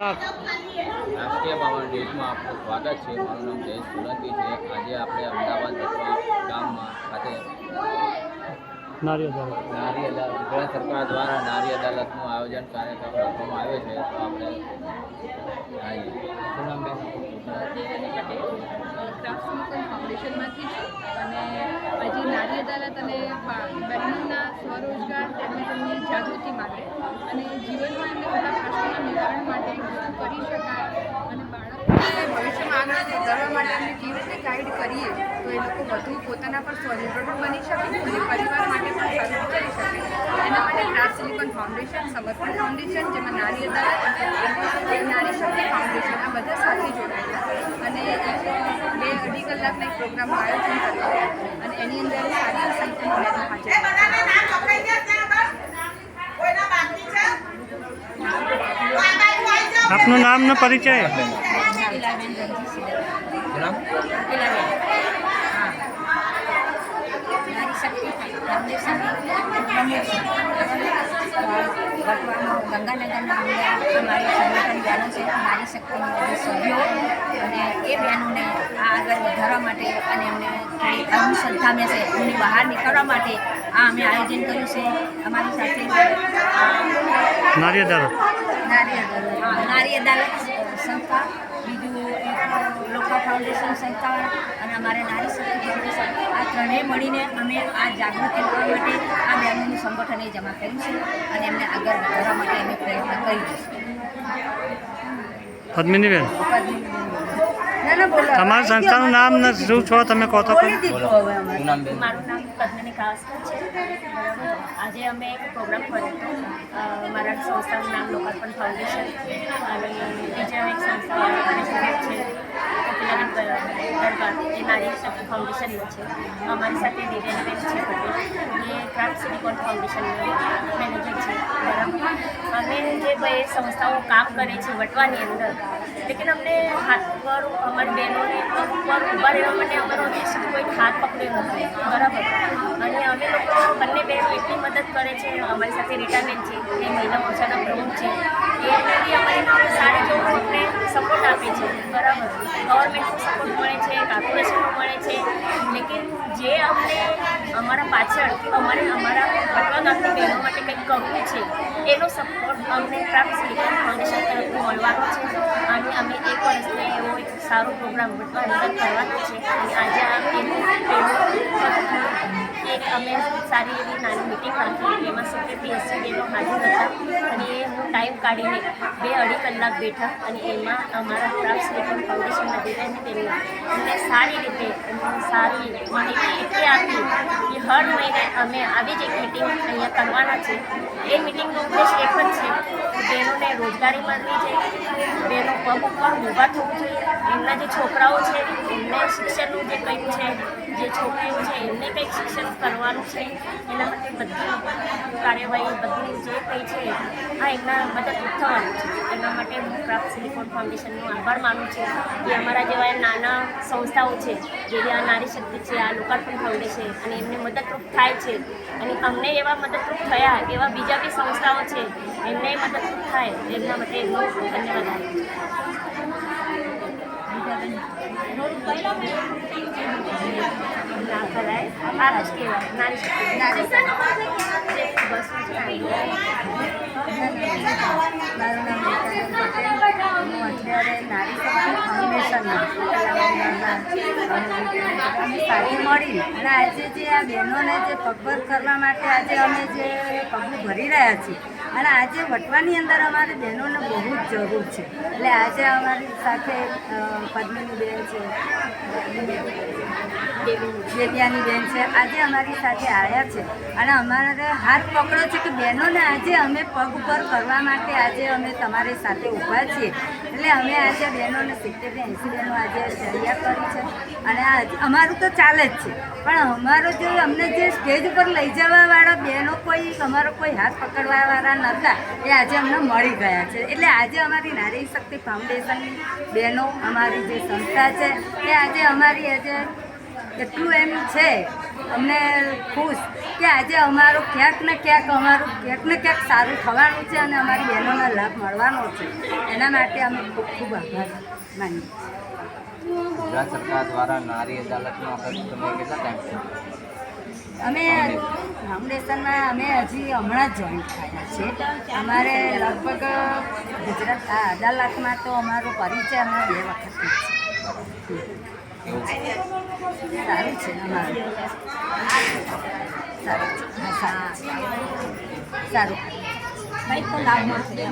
રાષ્ટ્રીય બાવન દેશમાં આપનું સ્વાગત છે। મારું નામ જયેશ સોલંકી છે। આજે આપણે અમદાવાદ ગામમાં ખાતે નારી અદાલત ગુજરાત સરકાર દ્વારા નારી અદાલતનું આયોજન કાર્યક્રમ રાખવામાં આવ્યો છે। તો આપણે શું નામ બેન? દેવાની પટેલ ક્રાફ્ટ સિલિકોન ફાઉન્ડેશનમાંથી છું અને આજે નારી અદાલત અને બહેનોના સ્વરોજગાર તેમજ તેમની જાગૃતિ માટે અને જીવનમાં એમને થતા પ્રશ્નોના નિવારણ માટે શું કરી શકાય અને બાળકોને ભવિષ્યમાં આગળ વધારવા માટે એમને કેવી રીતે ગાઈડ કરીએ તો એ લોકો વધુ પોતાના પર સ્વનિર્ભર બની શકે અને પરિવાર માટે પણ સારું વિચારી શકે। એના માટે ક્રાફ્ટ સિલિકોન ફાઉન્ડેશન, સમર્પણ ફાઉન્ડેશન, જેમાં નારી અદાલત અને નારી શક્તિ ફાઉન્ડેશન આ બધા સાથે જોડાયેલા અને એક 2-2.5 કલાકના એક પ્રોગ્રામનું આયોજન કર્યું અને એની અંદર સારી સંખ્યામાં બહેનો હાજર। આપનું નામ ને પરિચય? ગંગાનગરના અમારી સંગઠન બહેનો છે, નારી શક્તિના સભ્યો, અને એ બહેનોને આગળ વધારવા માટે અને એમને અંધશ્રદ્ધામે છે એમની બહાર નીકળવા માટે આ અમે આયોજન કર્યું છે। અમારી સાથે નારી અદાલત સંસ્થા, બીજું એક લોકા ફાઉન્ડેશન સંસ્થા અને અમારે નારી શક્તિ ફાઉન્ડેશન, આ ત્રણેય મળીને અમે આ જાગૃતિ કરવા માટે આ બહેનોનું સંગઠન એ જમા કર્યું છે અને એમને આગળ વધારવા માટે અમે પ્રયત્ન કરીશું। પદ્મિનીબેન, તમારી સંસ્થાનું નામ ને શું છો તમે કહો તો? મારું નામ પદ્મિની કાવસ્કર છે। આજે અમે એક પ્રોગ્રામ કર્યો હતો। મારા સંસ્થાનું નામ લોકાર્પણ ફાઉન્ડેશન અને બીજા એક સંસ્થા છે દરબાર, એ નારી શક્તિ ફાઉન્ડેશનનું છે। અમારી સાથે દિવ્યાનીબેન છે પટેલ, એ ક્રાફ્ટ સિલિકોન ફાઉન્ડેશનના મેનેજર છે, બરાબર। અમે જે બે સંસ્થાઓ કામ કરે છે વટવાની અંદર, લેકિન અમને હાથ પર અમારી બહેનોને પગ પર ઊભા રહેવા માટે અમારો હજી કોઈ હાથ પકડ્યો નથી, બરાબર। અને અમે લોકો બંને બહેનો એટલી મદદ કરે છે। અમારી સાથે રીટાબેન છે, એ મહિલા મોરચાના પ્રમુખ છે, એ બી અમારી સારી જેવું અમને સપોર્ટ આપે છે, બરાબર। ગવર્મેન્ટનો સપોર્ટ મળે છે, કોર્પોરેશનનો મળે છે, લેકિન જે અમને અમારા પાછળ અમારા વટવા ગામની બહેનો માટે કંઈક કરવું છે એનો સપોર્ટ અમને ક્રાફ્ટ સિલિકોન ફાઉન્ડેશન તરફથી મળવાનો છે અને અમે 1 વર્ષનો એવો એક સારો પ્રોગ્રામ વટવા અંદર કરવાનો છે અને આજે એનું એક અમે સારી એવી નાની મિટિંગ રાખી, એમાં 70-80 બહેનો હાજર હતા અને એ હું ટાઈમ કાઢીને 2-2.5 કલાક બેઠા અને એમાં અમારા ક્રાફ્ટ સિલિકોન ફાઉન્ડેશનના ડિઝાઇનની તેમને અમને સારી રીતે સારી માહિતી એટલી આપી કે હર મહિને અમે આવી જ એક મિટિંગ અહીંયા કરવાના છે। એ મિટિંગનો ઉદ્દેશ એક જ છે કે બહેનોને રોજગારી મળવી જોઈએ, બહેનો પગ ઉપર ઊભા થવું જોઈએ, એમના જે છોકરાઓ છે એમને શિક્ષણનું જે કંઈક છે, જે છોકરીઓ છે એમને કંઈક શિક્ષણ કરવાનું છે, એના માટે બધી કાર્યવાહી બધું જે કંઈ છે આ એમના મદદરૂપ થવાનું છે। એના માટે હું ક્રાફ્ટ સિલિકોન ફાઉન્ડેશનનો આભાર માનું છું કે અમારા જેવા નાના સંસ્થાઓ છે, જેવી આ નારી શક્તિ છે, આ લોકાર્પણ ફાઉન્ડેશન, અને એમને મદદરૂપ થાય છે અને અમને એવા મદદરૂપ થયા એવા બીજા બી સંસ્થાઓ છે એમને મદદરૂપ થાય, એમના માટે હું ધન્યવાદ આપું છું। ના કરાય આ જ કહેવાય નારી શક્તિ, નારી શક્તિ બસ મારું નામ રીટાબેન પટેલ, હું અત્યારે નારી શક્તિ ફાઉન્ડેશનમાં અમે સાથે મળી અને આજે જે આ બહેનોને જે પગભર કરવા માટે આજે અમે જે પગલું ભરી રહ્યા છીએ અને આજે વટવાની અંદર અમારી બહેનોને બહુ જ જરૂર છે, એટલે આજે અમારી સાથે પદ્મિનીબેન છે, દેવ્યાનીબેન છે, આજે અમારી સાથે આવ્યા છે અને અમારે હાથ પકડ્યો છે કે બહેનોને આજે અમે પગ ઉપર કરવા માટે આજે અમે તમારી સાથે ઊભા છીએ। એટલે અમે આજે બહેનોને 70-80 બહેનો આજે તૈયાર કરી છે અને અમારું તો ચાલે જ છે, પણ અમારો જે અમને જે સ્ટેજ ઉપર લઈ જવાવાળા બહેનો અમારો કોઈ હાથ પકડવાવાળા નહોતા, એ આજે અમને મળી ગયા છે। એટલે આજે અમારી નારી શક્તિ ફાઉન્ડેશનની બહેનો, અમારી જે સંસ્થા છે એ આજે અમારી આજે એટલું એમ છે અમને ખુશ કે આજે અમારું ક્યાંક ને ક્યાંક સારું થવાનું છે અને અમારી બહેનોનો લાભ મળવાનો છે. એના માટે અમે ખૂબ ખૂબ આભાર માનીએ. ગુજરાત સરકાર દ્વારા નારી અદાલતનો આપણે તમે કેટલા ટાઈમ અમે ફાઉન્ડેશનમાં અમે હજી હમણાં જ જોઈન થયા છે. અમારે લગભગ ગુજરાત આ અદાલતમાં તો અમારો પરિચય અમે 2 વખત છે. કેવું છે? સારું છે અમારું. સારું છે. હા, સારું. લાભ મળશે.